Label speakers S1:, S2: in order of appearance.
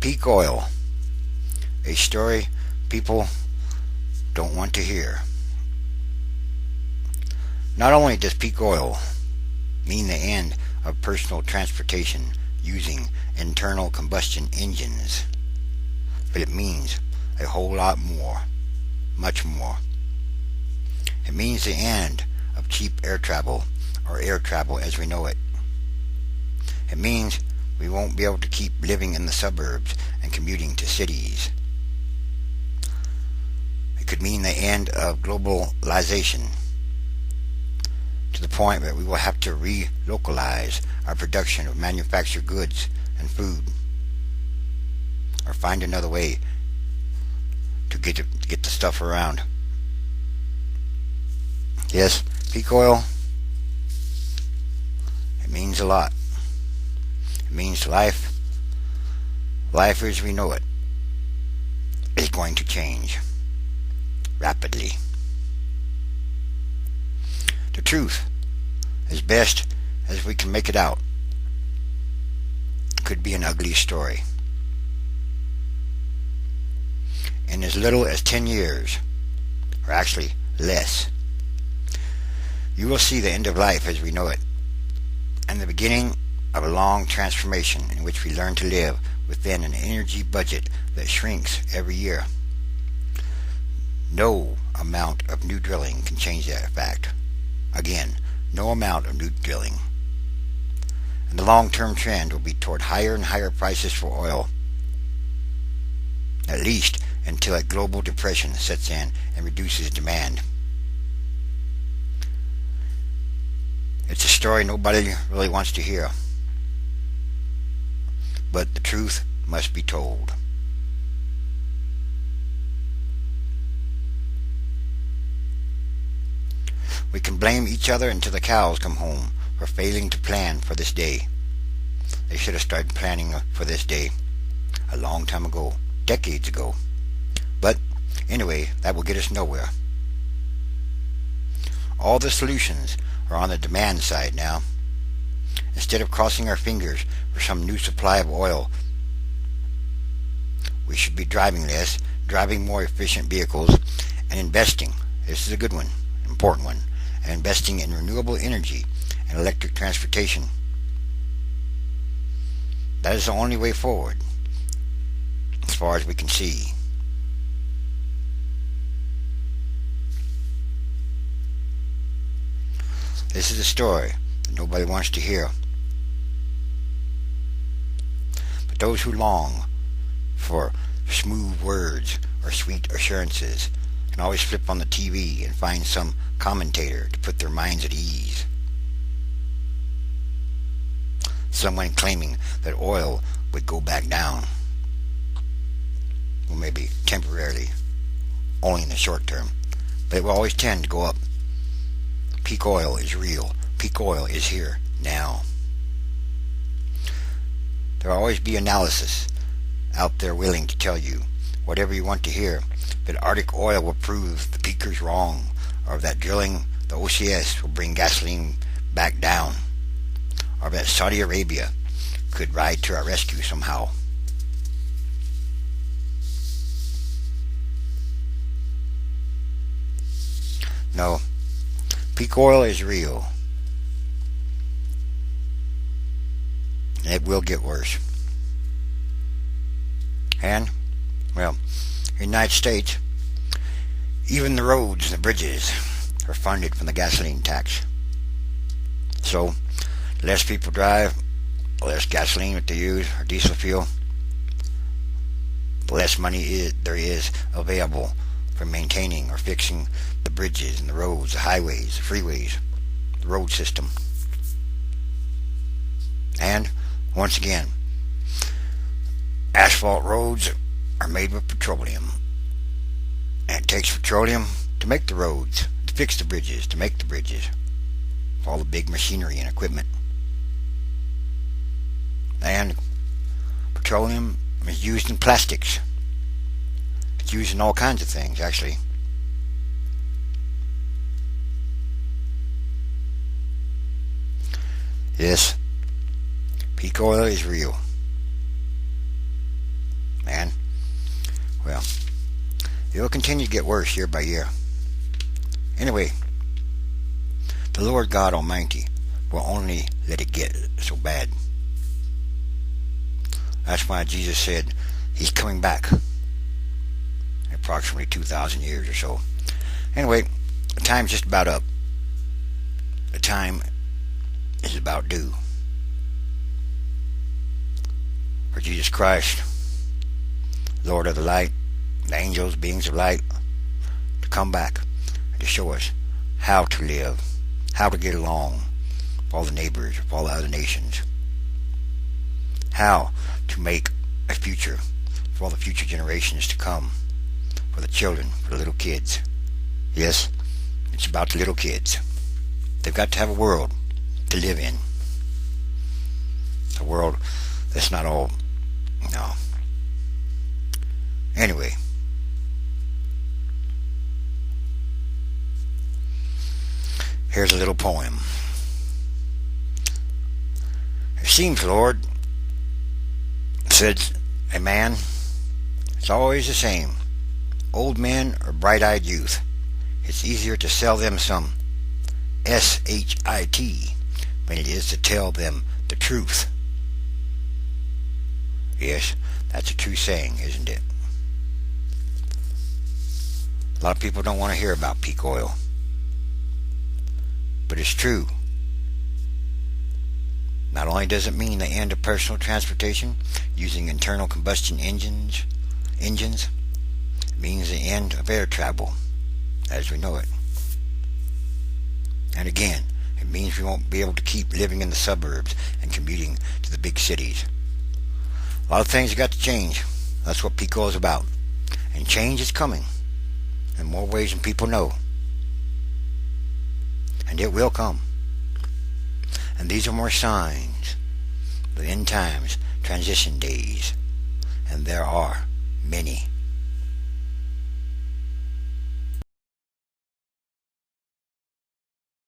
S1: Peak oil, a story people don't want to hear. Not only does peak oil mean the end of personal transportation using internal combustion engines, but it means a whole lot more, much more. It means the end of cheap air travel, or air travel as we know it. It means we won't be able to keep living in the suburbs and commuting to cities. It could mean the end of globalization, to the point that we will have to relocalize our production of manufactured goods and food, or find another way to get the stuff around. Yes, peak oil, it means a lot. It means life as we know it is going to change rapidly. The truth, as best as we can make it out, could be an ugly story. In as little as 10 years, or actually less, you will see the end of life as we know it, and the beginning of a long transformation in which we learn to live within an energy budget that shrinks every year. No amount of new drilling can change that fact. Again, no amount of new drilling. And the long-term trend will be toward higher and higher prices for oil, at least until a global depression sets in and reduces demand. It's a story nobody really wants to hear, but the truth must be told. We can blame each other until the cows come home for failing to plan for this day. They should have started planning for this day a long time ago, decades ago. But anyway, that will get us nowhere. All the solutions are on the demand side now. Instead of crossing our fingers for some new supply of oil, we should be driving less, driving more efficient vehicles, and investing. This is a good one, important one. And investing in renewable energy and electric transportation. That is the only way forward, as far as we can see. This is a story that nobody wants to hear. But those who long for smooth words or sweet assurances can always flip on the TV and find some commentator to put their minds at ease. Someone claiming that oil would go back down. Well, maybe temporarily, only in the short term, but it will always tend to go up. Peak oil is real. Peak oil is here now. There will always be analysis out there willing to tell you whatever you want to hear, that Arctic oil will prove the peakers wrong, or that drilling the OCS will bring gasoline back down, or that Saudi Arabia could ride to our rescue somehow. No, peak oil is real, and it will get worse. And, well, in the United States, even the roads and the bridges are funded from the gasoline tax. So, the less people drive, the less gasoline that they use, or diesel fuel, the less money there is available for maintaining or fixing the bridges and the roads, the highways, the freeways, the road system. And, once again, asphalt roads are made with petroleum. And it takes petroleum to make the roads, to fix the bridges, to make the bridges. All the big machinery and equipment. And petroleum is used in plastics. It's used in all kinds of things, actually. Yes, peak oil is real. Well, it will continue to get worse year by year. Anyway, the Lord God Almighty will only let it get so bad. That's why Jesus said he's coming back in approximately 2,000 years or so. Anyway, the time's just about up. The time is about due for Jesus Christ, Lord of the light, the angels, beings of light, to come back and to show us how to live, how to get along with all the neighbors, with all the other nations, how to make a future for all the future generations to come, for the children, for the little kids. Yes, it's about the little kids. They've got to have a world to live in. A world that's not all, no. Anyway, here's a little poem. It seems, Lord, said a man, it's always the same. Old men or bright-eyed youth. It's easier to sell them some shit than it is to tell them the truth. Yes, that's a true saying, isn't it? A lot of people don't want to hear about peak oil, but it's true. Not only does it mean the end of personal transportation using internal combustion engines, it means the end of air travel as we know it. And again, it means we won't be able to keep living in the suburbs and commuting to the big cities. A lot of things have got to change. That's what peak oil is about. And change is coming in more ways than people know. And it will come. And these are more signs, the end times, transition days. And there are many.